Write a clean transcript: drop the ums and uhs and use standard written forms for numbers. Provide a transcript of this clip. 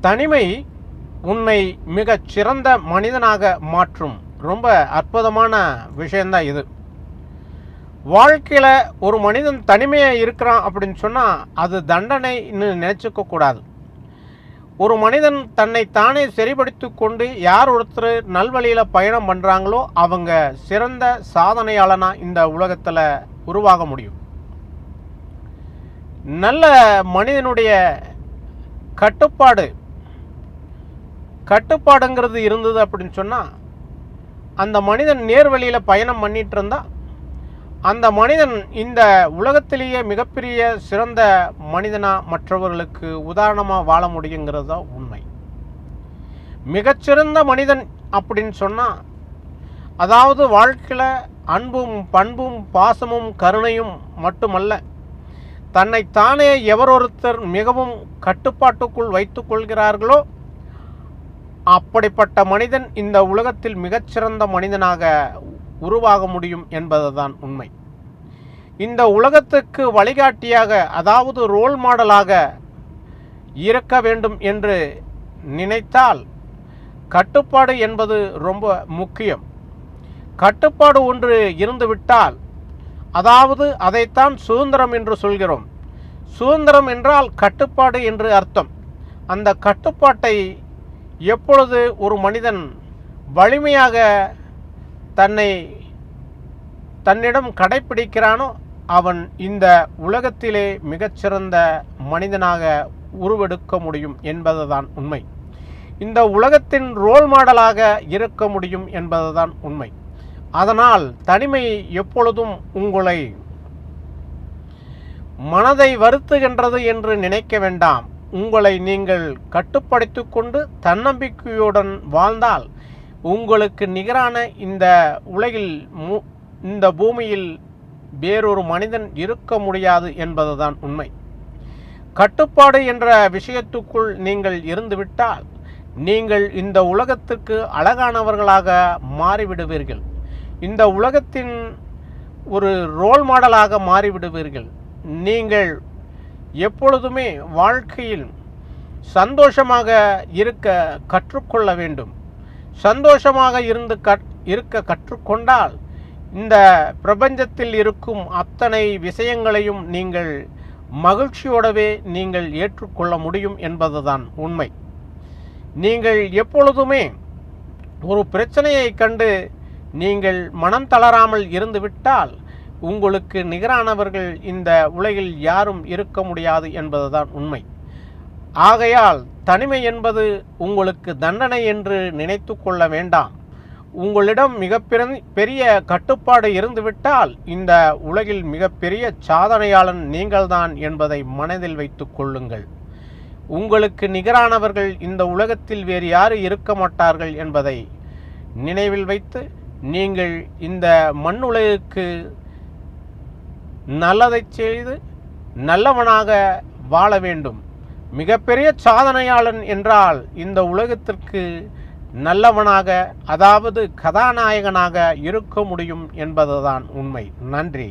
தனிமை உன்னை மிகச் சிறந்த மனிதனாக மாற்றும். ரொம்ப அற்புதமான விஷயந்தான் இது. வாழ்க்கையில் ஒரு மனிதன் தனிமையாக இருக்கிறான் அப்படின்னு சொன்னால் அது தண்டனைன்னு நினச்சிக்க கூடாது. ஒரு மனிதன் தன்னை தானே சரிபடுத்தி கொண்டு யார் ஒருத்தர் நல்வழியில் பயணம் பண்ணுறாங்களோ அவங்க சிறந்த சாதனையாளனாக இந்த உலகத்தில் உருவாக முடியும். நல்ல மனிதனுடைய கட்டுப்பாடுங்கிறது இருந்தது அப்படின்னு சொன்னால் அந்த மனிதன் நேர்வழியில் பயணம் பண்ணிட்டு இருந்தால் அந்த மனிதன் இந்த உலகத்திலேயே மிகப்பெரிய சிறந்த மனிதனாக மற்றவர்களுக்கு உதாரணமாக வாழ முடியுங்கிறது தான் உண்மை. மிகச்சிறந்த மனிதன் அப்படின்னு சொன்னால் அதாவது வாழ்க்கையில் அன்பும் பண்பும் பாசமும் கருணையும் மட்டுமல்ல, தன்னைத்தானே எவரொருத்தர் மிகவும் கட்டுப்பாட்டுக்குள் வைத்து கொள்கிறார்களோ அப்படிப்பட்ட மனிதன் இந்த உலகத்தில் மிகச்சிறந்த மனிதனாக உருவாக முடியும் என்பதுதான் உண்மை. இந்த உலகத்துக்கு வழிகாட்டியாக அதாவது ரோல் மாடலாக இருக்க வேண்டும் என்று நினைத்தால் கட்டுப்பாடு என்பது ரொம்ப முக்கியம். கட்டுப்பாடு ஒன்று இருந்துவிட்டால் அதாவது அதைத்தான் சுதந்திரம் என்று சொல்கிறோம். சுதந்திரம் என்றால் கட்டுப்பாடு என்று அர்த்தம். அந்த கட்டுப்பாட்டை எப்பொழுது ஒரு மனிதன் வலிமையாக தன்னிடம் கடைப்பிடிக்கிறானோ அவன் இந்த உலகத்திலே மிகச்சிறந்த மனிதனாக உருவெடுக்க முடியும் என்பதுதான் உண்மை. இந்த உலகத்தின் ரோல் மாடலாக இருக்க முடியும் என்பதுதான் உண்மை. அதனால் தனிமை எப்பொழுதும் உங்களை மனதை வருத்துகின்றது என்று நினைக்க வேண்டாம். உங்களை நீங்கள் கட்டுப்படுத்தி கொண்டு தன்னம்பிக்கையுடன் வாழ்ந்தால் உங்களுக்கு நிகரான இந்த உலகில் இந்த பூமியில் வேறொரு மனிதன் இருக்க முடியாது என்பதுதான் உண்மை. கட்டுப்பாடு என்ற விஷயத்துக்குள் நீங்கள் இருந்துவிட்டால் நீங்கள் இந்த உலகத்துக்கு அழகானவர்களாக மாறிவிடுவீர்கள். இந்த உலகத்தின் ஒரு ரோல் மாடலாக மாறிவிடுவீர்கள். நீங்கள் எப்பொழுதுமே வாழ்க்கையில் சந்தோஷமாக இருக்க கற்றுக்கொள்ள வேண்டும். சந்தோஷமாக இருக்க கற்றுக்கொண்டால் இந்த பிரபஞ்சத்தில் இருக்கும் அத்தனை விஷயங்களையும் நீங்கள் மகிழ்ச்சியோடவே நீங்கள் ஏற்றுக்கொள்ள முடியும் என்பதுதான் உண்மை. நீங்கள் எப்பொழுதுமே ஒரு பிரச்சனையை கண்டு நீங்கள் மனம் தளராமல் இருந்துவிட்டால் உங்களுக்கு நிகரானவர்கள் இந்த உலகில் யாரும் இருக்க முடியாது என்பதுதான் உண்மை. ஆகையால் தனிமை என்பது உங்களுக்கு தண்டனை என்று நினைத்து கொள்ள வேண்டாம். உங்களிடம் மிகப்பெரிய கட்டுப்பாடு இருந்துவிட்டால் இந்த உலகில் மிகப்பெரிய சாதனையாளன் நீங்கள்தான் என்பதை மனதில் வைத்து கொள்ளுங்கள். உங்களுக்கு நிகரானவர்கள் இந்த உலகத்தில் வேறு யாரும் இருக்க மாட்டார்கள் என்பதை நினைவில் வைத்து நீங்கள் இந்த மண் உலகுக்கு நல்லதை செய்து நல்லவனாக வாழ வேண்டும். மிகப்பெரிய சாதனையாளன் என்றால் இந்த உலகத்திற்கு நல்லவனாக அதாவது கதாநாயகனாக இருக்க முடியும் என்பதுதான் உண்மை. நன்றி.